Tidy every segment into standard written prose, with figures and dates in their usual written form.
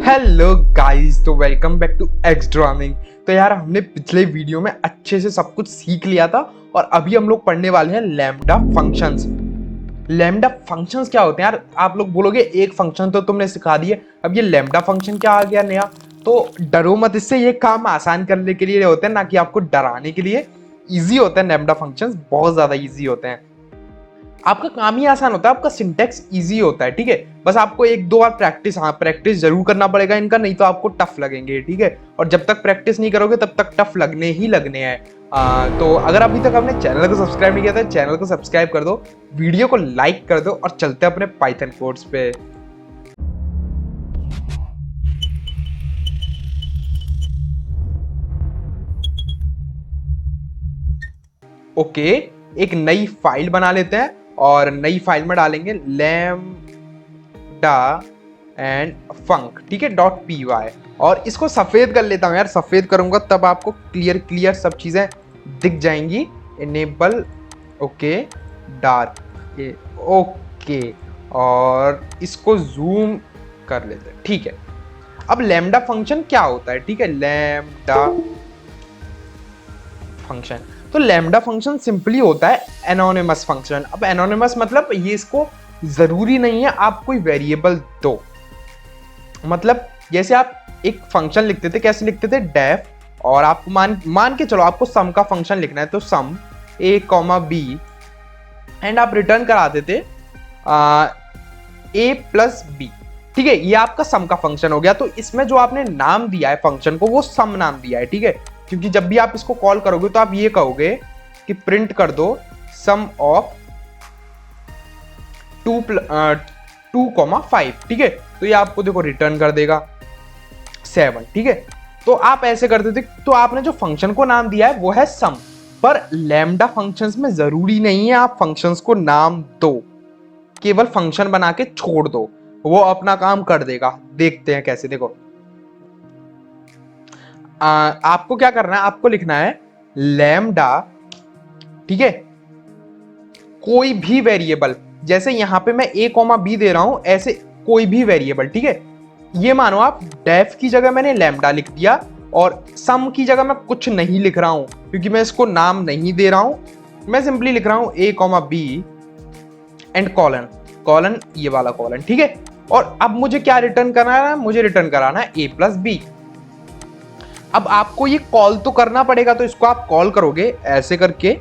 Hello guys, तो welcome back to x ड्रामिंग। तो यार हमने पिछले वीडियो में अच्छे से सब कुछ सीख लिया था और अभी हम लोग पढ़ने वाले हैं लैम्डा फंक्शंस। लैम्डा फंक्शंस क्या होते हैं यार? आप लोग बोलोगे एक फंक्शन तो तुमने सिखा दिए, अब ये लैम्डा फंक्शन क्या आ गया नया? तो डरो मत, इससे ये काम आसान करने के लिए होते हैं, ना कि आपको डराने के लिए। ईजी होते हैं लैम्डा फंक्शंस, बहुत ज्यादा ईजी होते हैं। आपका काम ही आसान होता है, आपका सिंटेक्स इजी होता है, ठीक है। बस आपको एक दो बार प्रैक्टिस जरूर करना पड़ेगा इनका, नहीं तो आपको टफ लगेंगे, ठीक है। और जब तक प्रैक्टिस नहीं करोगे तब तक टफ लगने ही लगने हैं। तो अगर अभी तक आपने चैनल को सब्सक्राइब नहीं किया तो चैनल को सब्सक्राइब कर दो, वीडियो को लाइक कर दो और चलते हैं अपने पाइथन कोड्स पे। ओके, एक नई फाइल बना लेते हैं और नई फाइल में डालेंगे लैम्डा एंड फंक, ठीक है, .py। और इसको सफेद कर लेता हूँ यार, सफेद करूंगा तब आपको क्लियर सब चीजें दिख जाएंगी। इनेबल, ओके, डार्क, ओके, और इसको जूम कर लेते हैं, ठीक है। अब लैम्डा फंक्शन क्या होता है, ठीक है, लैम्डा फंक्शन। तो लैम्डा फंक्शन सिंपली होता है एनोनिमस फंक्शन। अब एनोनिमस मतलब ये, इसको जरूरी नहीं है आप कोई वेरिएबल दो। मतलब जैसे आप एक फंक्शन लिखते थे, कैसे लिखते थे, डेफ, और आपको मान के चलो आपको सम का फंक्शन लिखना है, तो सम a, b, एंड आप रिटर्न करा देते a प्लस बी, ठीक है। ये आपका सम का फंक्शन हो गया। तो इसमें जो आपने नाम दिया है फंक्शन को, वो सम नाम दिया है, ठीक है। क्योंकि जब भी आप इसको कॉल करोगे तो आप ये कहोगे कि प्रिंट कर दो सम ऑफ 2,5, ठीक है। तो ये आपको देखो रिटर्न कर देगा 7, ठीक है। तो आप ऐसे करते थे, तो आपने जो फंक्शन को नाम दिया है वो है सम। पर लैम्डा फंक्शंस में जरूरी नहीं है आप फंक्शंस को नाम दो, केवल फंक्शन बना के छोड़ दो, वो अपना काम कर देगा। देखते हैं कैसे, देखो। आपको क्या करना है, आपको लिखना है लैम्डा, ठीक है, कोई भी वेरिएबल, जैसे यहां पे मैं a, b दे रहा हूं, ऐसे कोई भी वेरिएबल, ठीक है। ये मानो आप डेफ की जगह मैंने लैम्डा लिख दिया और सम की जगह मैं कुछ नहीं लिख रहा हूं, क्योंकि मैं इसको नाम नहीं दे रहा हूं। मैं सिंपली लिख रहा हूं a, b एंड कॉलन, ये वाला कॉलन, ठीक है। और अब मुझे क्या रिटर्न कराना है, मुझे रिटर्न कराना है a प्लस बी। अब आपको ये कॉल तो करना पड़ेगा, तो इसको आप कॉल करोगे ऐसे करके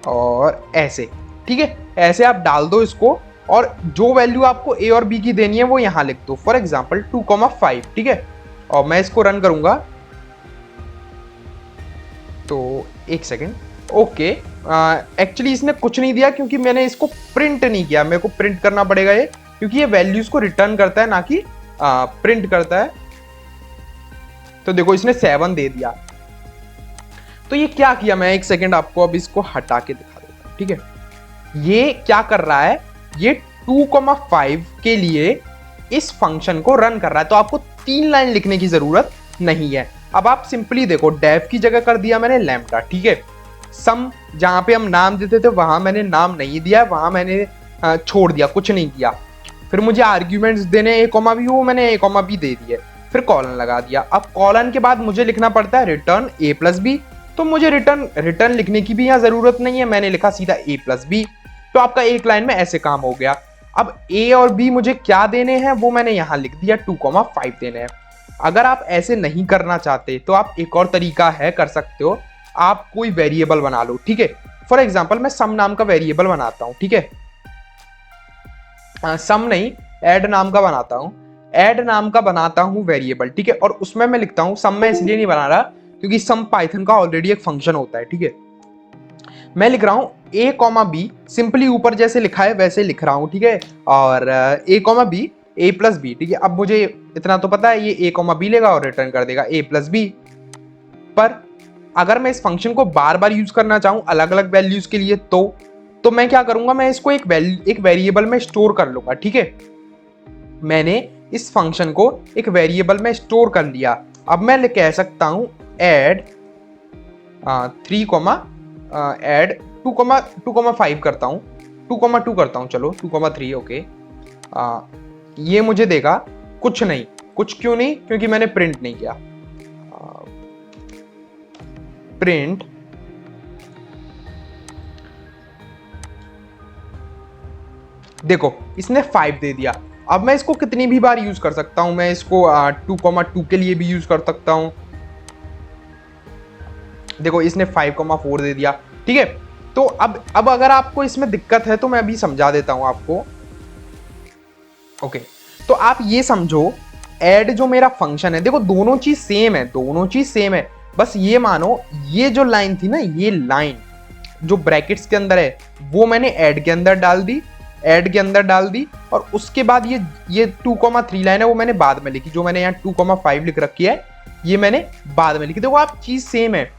और ऐसे, ठीक है। ऐसे आप डाल दो इसको, और जो वैल्यू आपको ए और बी की देनी है वो यहां लिख दो। फॉर एग्जाम्पल 2,5, ठीक है। और मैं इसको रन करूंगा, तो एक सेकेंड। ओके, एक्चुअली इसने कुछ नहीं दिया क्योंकि मैंने इसको प्रिंट नहीं किया। मेरे को प्रिंट करना पड़ेगा ये, क्योंकि ये वैल्यूज को रिटर्न करता है, ना कि प्रिंट करता है। तो देखो इसने 7 दे दिया। तो ये क्या किया, मैं एक सेकेंड आपको अब इसको हटा के दिखा देता हूं, ठीक है। ये क्या कर रहा है, ये 2,5 के लिए इस फंक्शन को रन कर रहा है। तो आपको 3 लाइन लिखने की जरूरत नहीं है। अब आप सिंपली देखो, डेफ की जगह कर दिया मैंने लैम्डा, ठीक है। सम जहां पे हम नाम देते थे वहां मैंने नाम नहीं दिया, वहां मैंने छोड़ दिया, कुछ नहीं किया। फिर मुझे आर्ग्यूमेंट्स देने a, b, वो मैंने a, b दे दिए, फिर कॉलन लगा दिया। अब कॉलन के बाद मुझे लिखना पड़ता है रिटर्न a प्लस बी। तो मुझे रिटर्न लिखने की भी यहाँ जरूरत नहीं है, मैंने लिखा सीधा a प्लस बी। तो आपका एक लाइन में ऐसे काम हो गया। अब a और b मुझे क्या देने हैं वो मैंने यहां लिख दिया, 2,5 देने हैं। अगर आप ऐसे नहीं करना चाहते तो आप एक और तरीका है, कर सकते हो, आप कोई वेरिएबल बना लो, ठीक है। फॉर एग्जाम्पल मैं सम नाम का वेरिएबल बनाता हूं, ठीक है। सम नहीं, एड नाम का बनाता हूं, वेरिएबल, ठीक है। और उसमें मैं लिखता हूं, सम मैं इसलिए नहीं बना रहा क्योंकि सम पाइथन का ऑलरेडी एक फंक्शन होता है, ठीक है। मैं लिख रहा हूं a, b, सिंपली ऊपर जैसे लिखा है वैसे लिख रहा हूं, ठीक है। और a, b, a plus b, ठीक है। अब मुझे इतना तो पता है ये a, b लेगा और रिटर्न कर देगा a प्लस बी। पर अगर मैं इस फंक्शन को बार बार यूज करना चाहूं अलग अलग वैल्यूज के लिए, तो मैं क्या करूंगा, मैं इसको एक वेरिएबल में स्टोर कर लूंगा, ठीक है। मैंने इस फंक्शन को एक वेरिएबल में स्टोर कर लिया। अब मैं कह सकता हूं एड 2,5 करता हूं, 2,2 करता हूं, चलो 2,3, ओके। ये मुझे देगा कुछ नहीं, कुछ क्यों नहीं, क्योंकि मैंने प्रिंट नहीं किया। प्रिंट देखो इसने 5 दे दिया। अब मैं इसको कितनी भी बार यूज कर सकता हूं, मैं इसको 2,2 के लिए भी यूज कर सकता हूं। देखो इसने 5,4 दे दिया, ठीक है। तो अब अगर आपको इसमें दिक्कत है तो मैं अभी समझा देता हूं आपको। ओके, तो आप ये समझो ऐड जो मेरा फंक्शन है, देखो दोनों चीज सेम है, दोनों चीज सेम है। बस ये मानो ये जो लाइन थी ना, ये लाइन जो ब्रैकेट्स के अंदर है वो मैंने ऐड के अंदर डाल दी, ऐड के अंदर डाल दी। और उसके बाद ये 2,3 लाइन है वो मैंने बाद में लिखी, जो मैंने यहाँ 2,5 लिख रखी है ये मैंने बाद में लिखी। देखो आप चीज सेम है,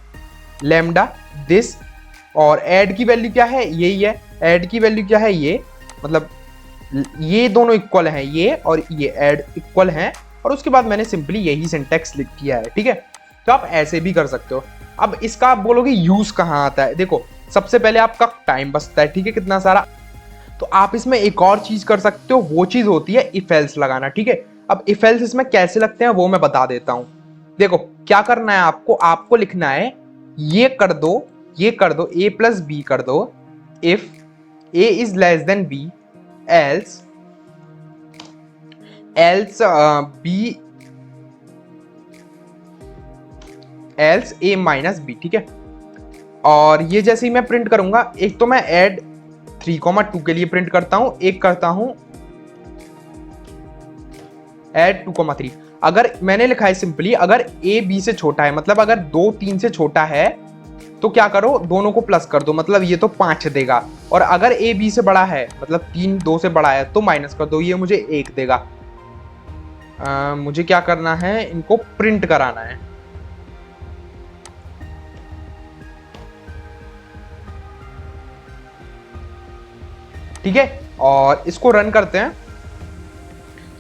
लैम्डा दिस, और ऐड की वैल्यू क्या है, यही है। ऐड की वैल्यू क्या है, ये मतलब ये दोनों इक्वल हैं, ये और ये ऐड इक्वल हैं। और उसके बाद मैंने सिंपली यही सिंटैक्स लिख किया है, ठीक है। तो आप ऐसे भी कर सकते हो। अब इसका आप बोलोगे यूज कहाँ आता है, देखो सबसे पहले आपका टाइम बचता है, ठीक है, कितना सारा। तो आप इसमें एक और चीज कर सकते हो, वो चीज होती है इफ एल्स लगाना, ठीक है। अब इफ एल्स इसमें कैसे लगते हैं वो मैं बता देता हूं। देखो क्या करना है आपको, आपको लिखना है ये कर दो, ये कर दो, a प्लस बी कर दो if a is less than b, else b else a minus b, ठीक है। और ये जैसे ही मैं प्रिंट करूंगा, एक तो मैं ऐड 3,2 के लिए प्रिंट करता हूं, एक करता हूं ऐड 2,3। अगर मैंने लिखा है सिंपली, अगर a b से छोटा है, मतलब अगर 2 3 से छोटा है तो क्या करो, दोनों को प्लस कर दो, मतलब ये तो 5 देगा। और अगर a b से बड़ा है, मतलब 3 2 से बड़ा है, तो माइनस कर दो, ये मुझे 1 देगा। मुझे क्या करना है, इनको प्रिंट कराना है। ठीक है, और इसको रन करते हैं।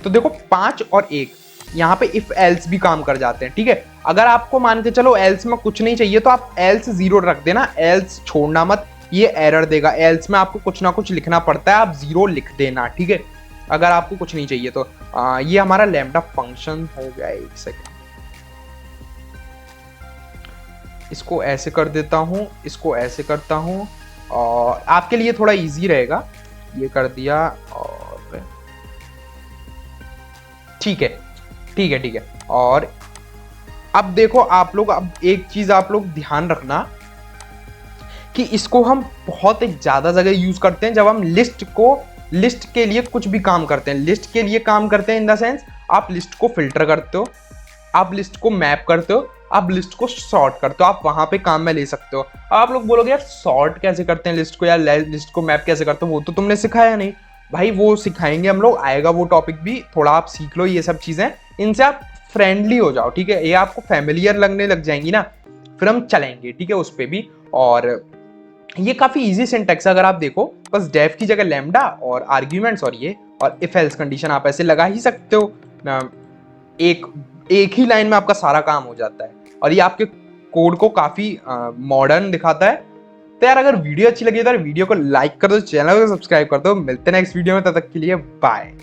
तो देखो 5 और 1 यहाँ पे इफ एल्स भी काम कर जाते हैं, ठीक है। अगर आपको मान के चलो एल्स में कुछ नहीं चाहिए तो आप एल्स 0 रख देना, एल्स छोड़ना मत, ये एरर देगा। एल्स में आपको कुछ ना कुछ लिखना पड़ता है, आप 0 लिख देना, ठीक है, अगर आपको कुछ नहीं चाहिए तो। ये हमारा लैम्डा फंक्शन हो गया। एक सेकेंड, इसको ऐसे कर देता हूं, इसको ऐसे करता हूं, और आपके लिए थोड़ा इजी रहेगा। ये कर दिया, और ठीक है ठीक है ठीक है। और अब देखो आप लोग, अब एक चीज आप लोग ध्यान रखना कि इसको हम बहुत ज्यादा जगह यूज करते हैं जब हम लिस्ट के लिए कुछ भी काम करते हैं। लिस्ट के लिए काम करते हैं इन द सेंस, आप लिस्ट को फिल्टर करते हो, आप लिस्ट को मैप करते हो, आप लिस्ट को सॉर्ट करते हो, आप वहां पे काम में ले सकते हो। आप लोग बोलोगे यार सॉर्ट कैसे करते हैं लिस्ट को, यार लिस्ट को मैप कैसे करते हो, वो तो तुमने सिखाया नहीं। भाई वो सिखाएंगे हम लोग, आएगा वो टॉपिक भी, थोड़ा आप सीख लो ये सब चीजें, इनसे आप फ्रेंडली हो जाओ, ठीक है। ये आपको फैमिलियर लगने लग जाएंगी ना, फिर हम चलेंगे, ठीक है, उस पर भी। और ये काफी इजी सिंटैक्स है, अगर आप देखो, बस डेफ की जगह लैम्डा और आर्ग्यूमेंट्स और ये और इफ एल्स कंडीशन आप ऐसे लगा ही सकते हो। एक ही लाइन में आपका सारा काम हो जाता है, और ये आपके कोड को काफी मॉडर्न दिखाता है। तो यार अगर वीडियो अच्छी लगी तो यार वीडियो को लाइक कर दो, चैनल को सब्सक्राइब कर दो। मिलते हैं नेक्स्ट वीडियो में, तब तक के लिए बाय।